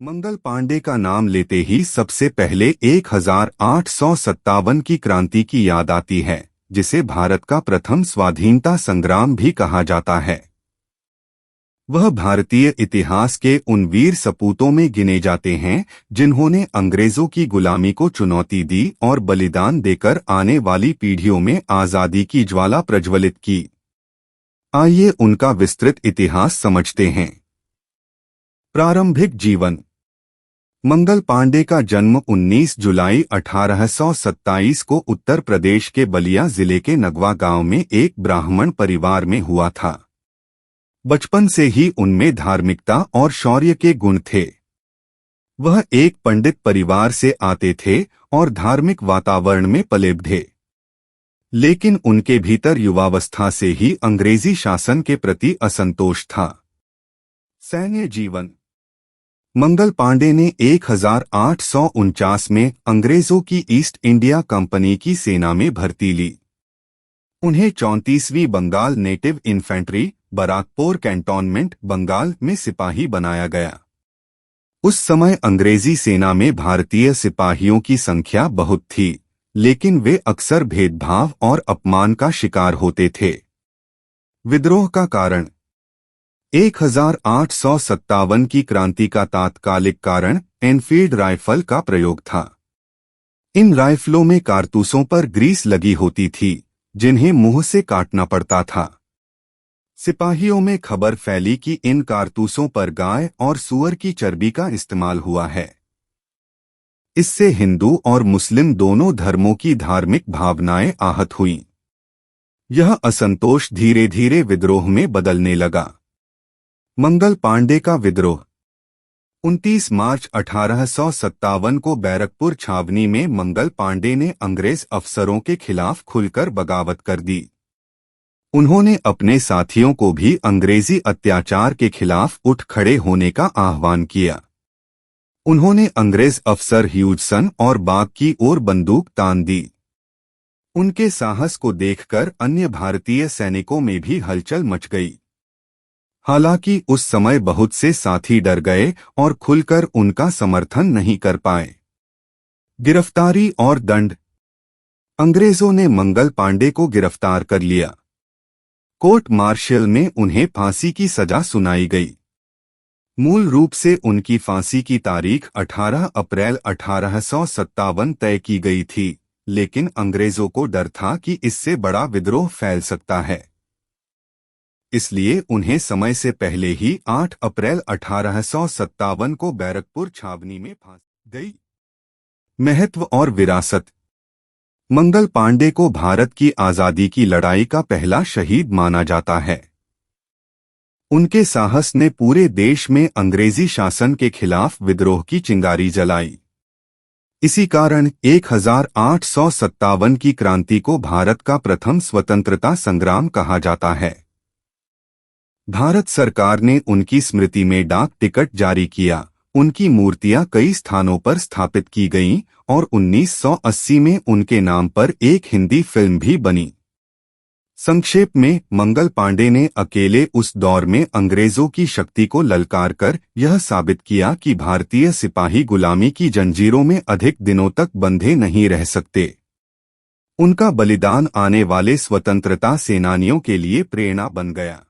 मंगल पांडे का नाम लेते ही सबसे पहले 1857 की क्रांति की याद आती है, जिसे भारत का प्रथम स्वाधीनता संग्राम भी कहा जाता है। वह भारतीय इतिहास के उन वीर सपूतों में गिने जाते हैं जिन्होंने अंग्रेजों की गुलामी को चुनौती दी और बलिदान देकर आने वाली पीढ़ियों में आजादी की ज्वाला प्रज्वलित की। आइए उनका विस्तृत इतिहास समझते हैं। प्रारंभिक जीवन। मंगल पांडे का जन्म 19 जुलाई 1827 को उत्तर प्रदेश के बलिया जिले के नगवा गांव में एक ब्राह्मण परिवार में हुआ था। बचपन से ही उनमें धार्मिकता और शौर्य के गुण थे। वह एक पंडित परिवार से आते थे और धार्मिक वातावरण में पले-बढ़े, लेकिन उनके भीतर युवावस्था से ही अंग्रेजी शासन के प्रति असंतोष था। सैन्य जीवन। मंगल पांडे ने 1849 में अंग्रेजों की ईस्ट इंडिया कंपनी की सेना में भर्ती ली। उन्हें 34वीं Bengal native infantry Barrackpore cantonment Bengal में सिपाही बनाया गया। उस समय अंग्रेजी सेना में भारतीय सिपाहियों की संख्या बहुत थी, लेकिन वे अक्सर भेदभाव और अपमान का शिकार होते थे। विद्रोह का कारण। 1857 की क्रांति का तात्कालिक कारण एनफील्ड राइफल का प्रयोग था। इन राइफलों में कारतूसों पर ग्रीस लगी होती थी, जिन्हें मुंह से काटना पड़ता था। सिपाहियों में खबर फैली कि इन कारतूसों पर गाय और सूअर की चर्बी का इस्तेमाल हुआ है। इससे हिंदू और मुस्लिम दोनों धर्मों की धार्मिक भावनाएं आहत हुईं। यह असंतोष धीरे धीरे विद्रोह में बदलने लगा। मंगल पांडे का विद्रोह। 29 मार्च 1857 को बैरकपुर छावनी में मंगल पांडे ने अंग्रेज अफसरों के खिलाफ खुलकर बगावत कर दी। उन्होंने अपने साथियों को भी अंग्रेजी अत्याचार के खिलाफ उठ खड़े होने का आह्वान किया। उन्होंने अंग्रेज अफसर ह्यूजसन और बाग की ओर बंदूक तान दी। उनके साहस को देखकर अन्य भारतीय सैनिकों में भी हलचल मच गई। हालांकि उस समय बहुत से साथी डर गए और खुलकर उनका समर्थन नहीं कर पाए। गिरफ्तारी और दंड। अंग्रेजों ने मंगल पांडे को गिरफ्तार कर लिया। कोर्ट मार्शल में उन्हें फांसी की सजा सुनाई गई। मूल रूप से उनकी फांसी की तारीख 18 अप्रैल 1857 तय की गई थी, लेकिन अंग्रेजों को डर था कि इससे बड़ा विद्रोह फैल सकता है। इसलिए उन्हें समय से पहले ही 8 अप्रैल 1857 को बैरकपुर छावनी में फांसी गई। महत्व और विरासत। मंगल पांडे को भारत की आजादी की लड़ाई का पहला शहीद माना जाता है। उनके साहस ने पूरे देश में अंग्रेजी शासन के खिलाफ विद्रोह की चिंगारी जलाई। इसी कारण 1857 की क्रांति को भारत का प्रथम स्वतंत्रता संग्राम कहा जाता है। भारत सरकार ने उनकी स्मृति में डाक टिकट जारी किया। उनकी मूर्तियां कई स्थानों पर स्थापित की गईं और 1980 में उनके नाम पर एक हिंदी फिल्म भी बनी। संक्षेप में, मंगल पांडे ने अकेले उस दौर में अंग्रेजों की शक्ति को ललकार कर यह साबित किया कि भारतीय सिपाही गुलामी की जंजीरों में अधिक दिनों तक बंधे नहीं रह सकते। उनका बलिदान आने वाले स्वतंत्रता सेनानियों के लिए प्रेरणा बन गया।